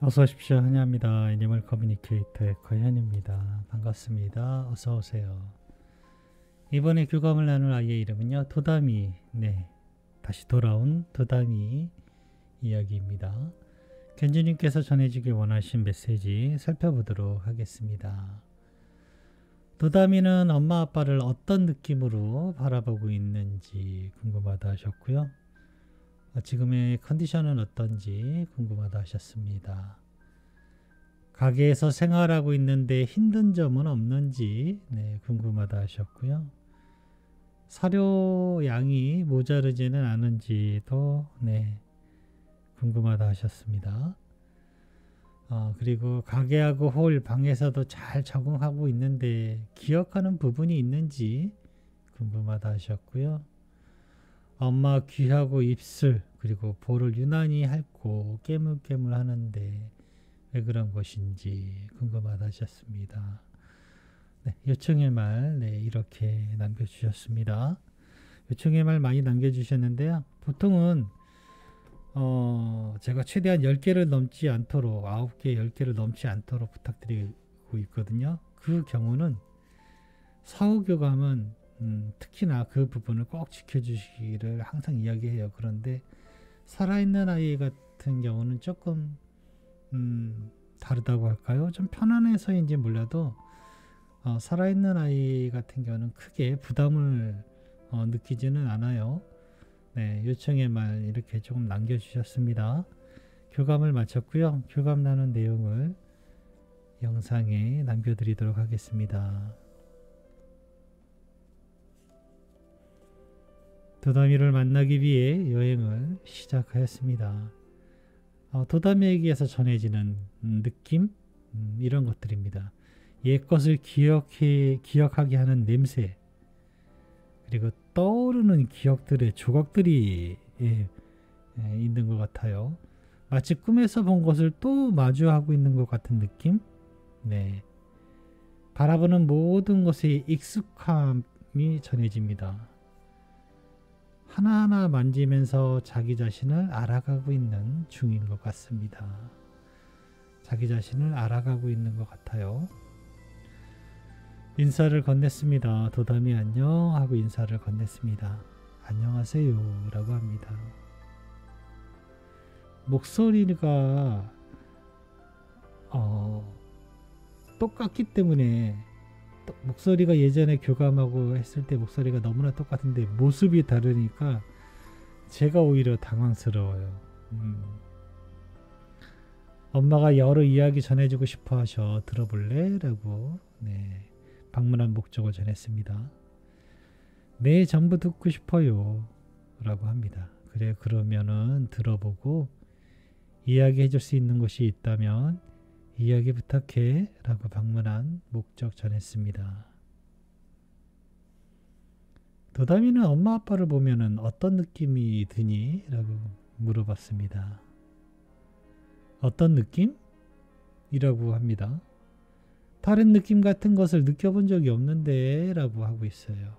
어서 오십시오. 환영합니다. 애니멀 커뮤니케이터의 거현입니다. 반갑습니다. 어서 오세요. 이번에 교감을 나눌 아이의 이름은요. 도담이. 네, 다시 돌아온 도담이 이야기입니다. 견주님께서 전해주길 원하신 메시지 살펴보도록 하겠습니다. 도담이는 엄마 아빠를 어떤 느낌으로 바라보고 있는지 궁금하다 하셨고요. 지금의 컨디션은 어떤지 궁금하다 하셨습니다. 가게에서 생활하고 있는데 힘든 점은 없는지 궁금하다 하셨고요. 사료 양이 모자르지는 않은지도 궁금하다 하셨습니다. 그리고 가게하고 홀 방에서도 잘 적응하고 있는데 기억하는 부분이 있는지 궁금하다 하셨고요. 엄마 귀하고 입술 그리고 볼을 유난히 핥고 깨물깨물 하는데 왜 그런 것인지 궁금하다 하셨습니다. 요청의 말 이렇게 남겨주셨습니다. 요청의 말 많이 남겨주셨는데요. 보통은 제가 최대한 10개를 넘지 않도록 9개, 10개를 넘지 않도록 부탁드리고 있거든요. 그 경우는 사후교감은 특히나 그 부분을 꼭 지켜주시기를 항상 이야기해요. 그런데 살아있는 아이 같은 경우는 조금 다르다고 할까요? 좀 편안해서인지 몰라도 살아있는 아이 같은 경우는 크게 부담을 느끼지는 않아요. 요청의 말 이렇게 조금 남겨주셨습니다. 교감을 마쳤고요. 교감 나눈 내용을 영상에 남겨드리도록 하겠습니다. 도담이를 만나기 위해 여행을 시작하였습니다. 도담이에게서 전해지는 느낌? 이런 것들입니다. 옛것을 기억하게 하는 냄새, 그리고 떠오르는 기억들의 조각들이 있는 것 같아요. 마치 꿈에서 본 것을 또 마주하고 있는 것 같은 느낌? 바라보는 모든 것에 익숙함이 전해집니다. 하나하나 만지면서 자기 자신을 알아가고 있는 중인 것 같습니다. 자기 자신을 알아가고 있는 것 같아요. 인사를 건넸습니다. 도담이 안녕 하고 인사를 건넸습니다. 안녕하세요 라고 합니다. 목소리가 똑같기 때문에 목소리가 예전에 교감하고 했을 때 목소리가 너무나 똑같은데 모습이 다르니까 제가 오히려 당황스러워요. 엄마가 여러 이야기 전해주고 싶어 하셔. 들어볼래? 라고 방문한 목적을 전했습니다. 네, 전부 듣고 싶어요 라고 합니다. 그래, 그러면은 들어보고 이야기해 줄 수 있는 것이 있다면 이야기 부탁해 라고 방문한 목적 전했습니다. 도담이는 엄마 아빠를 보면은 어떤 느낌이 드니? 라고 물어봤습니다. 어떤 느낌? 이라고 합니다. 다른 느낌 같은 것을 느껴본 적이 없는데 라고 하고 있어요.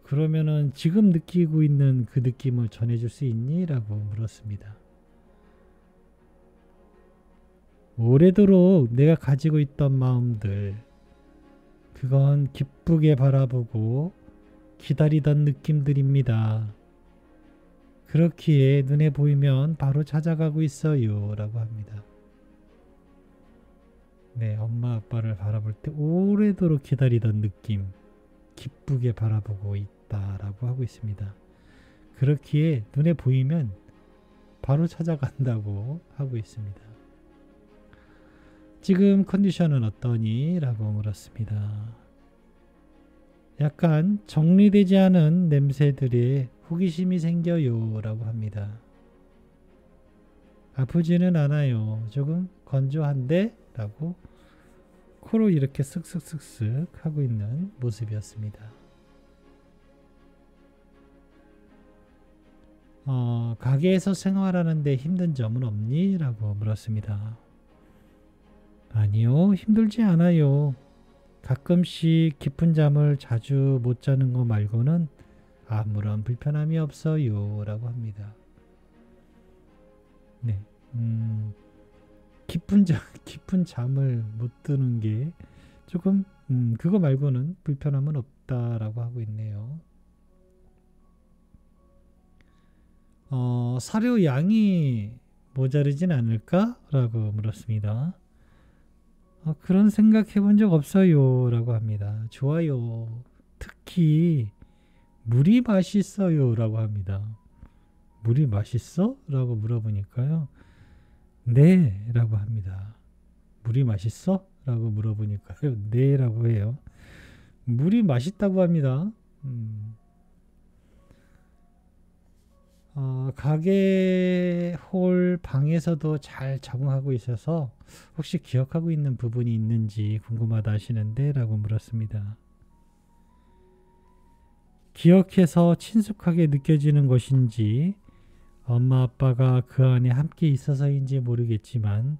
그러면은 지금 느끼고 있는 그 느낌을 전해줄 수 있니? 라고 물었습니다. 오래도록 내가 가지고 있던 마음들, 그건 기쁘게 바라보고 기다리던 느낌들입니다. 그렇기에 눈에 보이면 바로 찾아가고 있어요 라고 합니다. 엄마 아빠를 바라볼 때 오래도록 기다리던 느낌, 기쁘게 바라보고 있다라고 하고 있습니다. 그렇기에 눈에 보이면 바로 찾아간다고 하고 있습니다. 지금 컨디션은 어떠니? 라고 물었습니다. 약간 정리되지 않은 냄새들에 호기심이 생겨요 라고 합니다. 아프지는 않아요. 조금 건조한데? 라고 코로 이렇게 쓱쓱쓱쓱 하고 있는 모습이었습니다. 가게에서 생활하는데 힘든 점은 없니? 라고 물었습니다. 아니요, 힘들지 않아요. 가끔씩 깊은 잠을 자주 못 자는 거 말고는 아무런 불편함이 없어요 라고 합니다. 깊은 잠을 못 드는 게 조금 그거 말고는 불편함은 없다라고 하고 있네요. 사료 양이 모자르진 않을까? 라고 물었습니다. 그런 생각 해본 적 없어요. 라고 합니다. 좋아요. 특히 물이 맛있어요. 라고 합니다. 물이 맛있어? 라고 물어보니까요. 네. 라고 합니다. 물이 맛있어? 라고 물어보니까요. 네. 라고 해요. 물이 맛있다고 합니다. 가게 홀 방에서도 잘 적응하고 있어서 혹시 기억하고 있는 부분이 있는지 궁금하다 하시는데 라고 물었습니다. 기억해서 친숙하게 느껴지는 것인지 엄마 아빠가 그 안에 함께 있어서인지 모르겠지만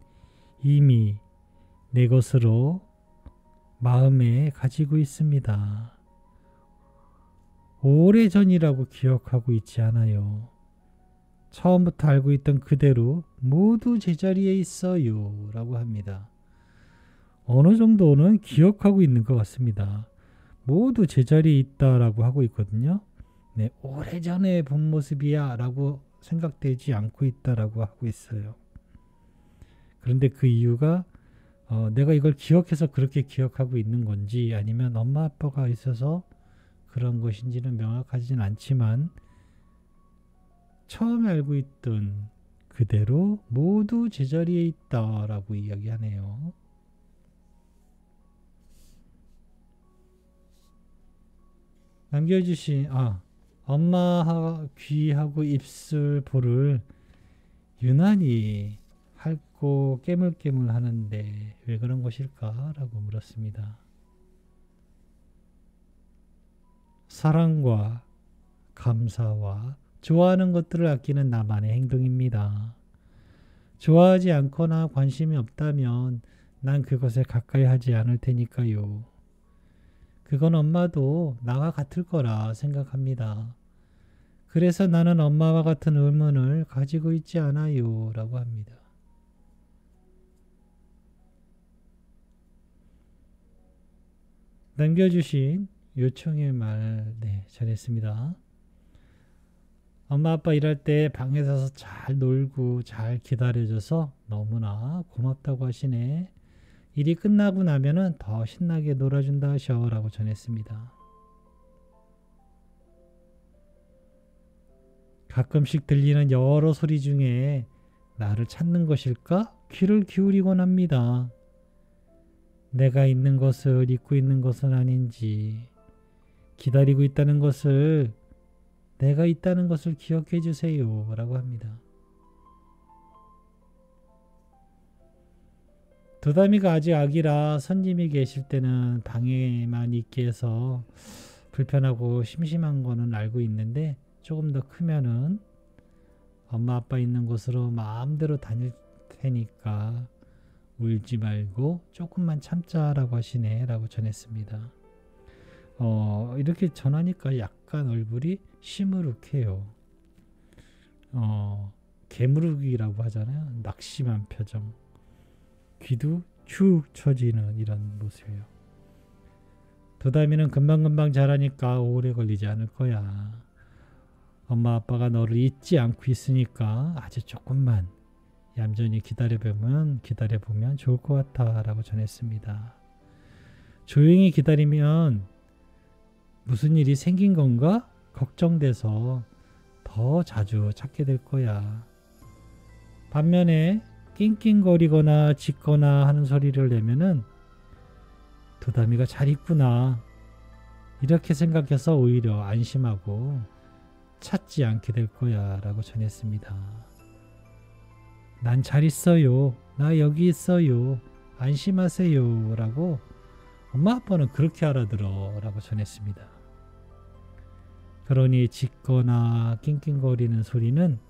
이미 내 것으로 마음에 가지고 있습니다. 오래전이라고 기억하고 있지 않아요. 처음부터 알고 있던 그대로 모두 제자리에 있어요. 라고 합니다. 어느 정도는 기억하고 있는 것 같습니다. 모두 제자리에 있다라고 하고 있거든요. 네, 오래전에 본 모습이야 라고 생각되지 않고 있다라고 하고 있어요. 그런데 그 이유가 내가 이걸 기억해서 그렇게 기억하고 있는 건지 아니면 엄마 아빠가 있어서 그런 것인지는 명확하진 않지만 처음에 알고 있던 그대로 모두 제자리에 있다라고 이야기하네요. 남겨주신 엄마 귀하고 입술 볼을 유난히 핥고 깨물깨물 하는데 왜 그런 것일까? 라고 물었습니다. 사랑과 감사와 좋아하는 것들을 아끼는 나만의 행동입니다. 좋아하지 않거나 관심이 없다면 난 그것에 가까이 하지 않을 테니까요. 그건 엄마도 나와 같을 거라 생각합니다. 그래서 나는 엄마와 같은 의문을 가지고 있지 않아요. 라고 합니다. 남겨주신 요청의 말, 잘했습니다. 엄마 아빠 일할 때 방에서 잘 놀고 잘 기다려줘서 너무나 고맙다고 하시네. 일이 끝나고 나면은 더 신나게 놀아준다 하셔 라고 전했습니다. 가끔씩 들리는 여러 소리 중에 나를 찾는 것일까? 귀를 기울이곤 합니다. 내가 있는 것을 잊고 있는 것은 아닌지, 기다리고 있다는 것을, 내가 있다는 것을 기억해 주세요 라고 합니다. 도담이가 아직 아기라 손님이 계실 때는 방에만 있게 해서 불편하고 심심한 거는 알고 있는데 조금 더 크면은 엄마 아빠 있는 곳으로 마음대로 다닐 테니까 울지 말고 조금만 참자라고 하시네 라고 전했습니다. 이렇게 전하니까 약간 얼굴이 시무룩해요. 개무룩이라고 하잖아요. 낙심한 표정. 귀도 축 처지는 이런 모습이에요. 도담이는 금방금방 자라니까 오래 걸리지 않을 거야. 엄마 아빠가 너를 잊지 않고 있으니까 아주 조금만 얌전히 기다려보면 좋을 것 같아 라고 전했습니다. 조용히 기다리면 무슨 일이 생긴 건가? 걱정돼서 더 자주 찾게 될 거야. 반면에 낑낑거리거나 짖거나 하는 소리를 내면은 도담이가 잘 있구나 이렇게 생각해서 오히려 안심하고 찾지 않게 될 거야 라고 전했습니다. 난 잘 있어요. 나 여기 있어요. 안심하세요 라고 엄마 아빠는 그렇게 알아들어 라고 전했습니다. 그러니 짖거나 낑낑거리는 소리는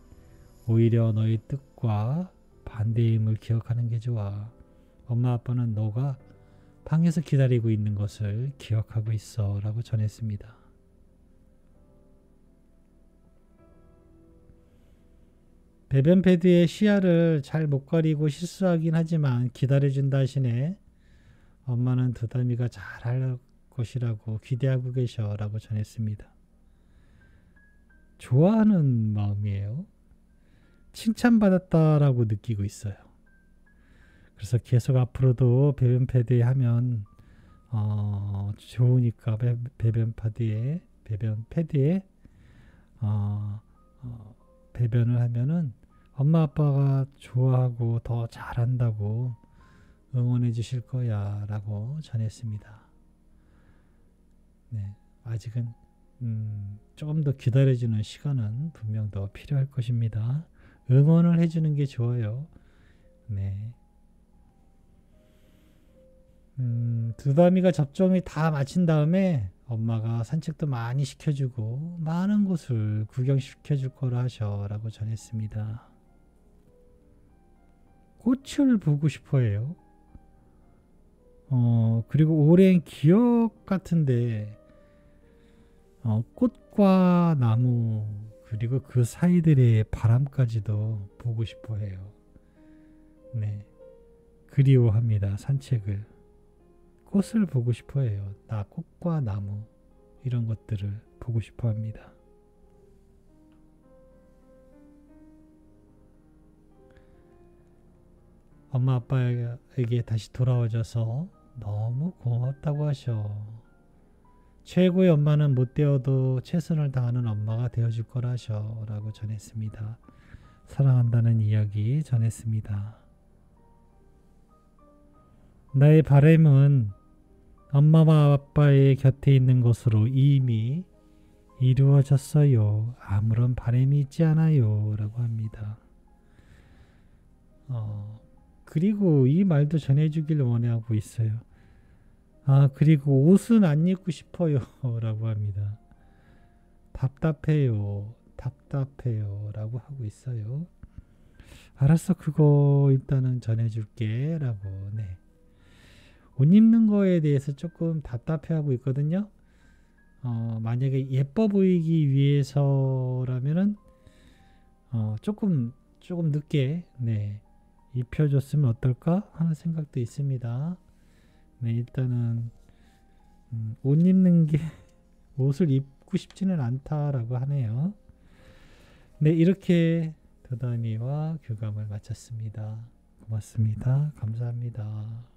오히려 너의 뜻과 반대임을 기억하는 게 좋아. 엄마 아빠는 너가 방에서 기다리고 있는 것을 기억하고 있어 라고 전했습니다. 배변 패드의 시야를 잘 못 가리고 실수하긴 하지만 기다려준다 하시네. 엄마는 두다미가 잘할 것이라고 기대하고 계셔라고 전했습니다. 좋아하는 마음이에요. 칭찬받았다라고 느끼고 있어요. 그래서 계속 앞으로도 배변 패드에 하면 좋으니까 배변 패드에 배변을 하면은 엄마 아빠가 좋아하고 더 잘한다고 응원해 주실 거야 라고 전했습니다. 네, 아직은 조금 더 기다려주는 시간은 분명 더 필요할 것입니다. 응원을 해주는 게 좋아요. 네. 두다미가 접종이 다 마친 다음에 엄마가 산책도 많이 시켜주고 많은 곳을 구경시켜줄 거라 하셔라고 전했습니다. 꽃을 보고 싶어 해요. 그리고 오랜 기억 같은데 꽃과 나무 그리고 그 사이들의 바람까지도 보고 싶어 해요. 네, 그리워합니다. 산책을. 꽃을 보고 싶어 해요. 꽃과 나무 이런 것들을 보고 싶어 합니다. 엄마 아빠에게 다시 돌아와줘서 너무 고맙다고 하셔. 최고의 엄마는 못 되어도 최선을 다하는 엄마가 되어줄 거라 하셔 라고 전했습니다. 사랑한다는 이야기 전했습니다. 나의 바람은 엄마와 아빠의 곁에 있는 것으로 이미 이루어졌어요. 아무런 바람이 있지 않아요 라고 합니다. 그리고 이 말도 전해주길 원하고 있어요. 그리고 옷은 안 입고 싶어요 라고 합니다. 답답해요 라고 하고 있어요. 알았어, 그거 일단은 전해줄게 라고. 네, 옷 입는 거에 대해서 조금 답답해하고 있거든요. 만약에 예뻐 보이기 위해서라면은 조금 늦게 네, 입혀줬으면 어떨까 하는 생각도 있습니다. 네, 일단은 옷 입는 게 옷을 입고 싶지는 않다라고 하네요. 네, 이렇게 두다미와 교감을 마쳤습니다. 고맙습니다. 감사합니다.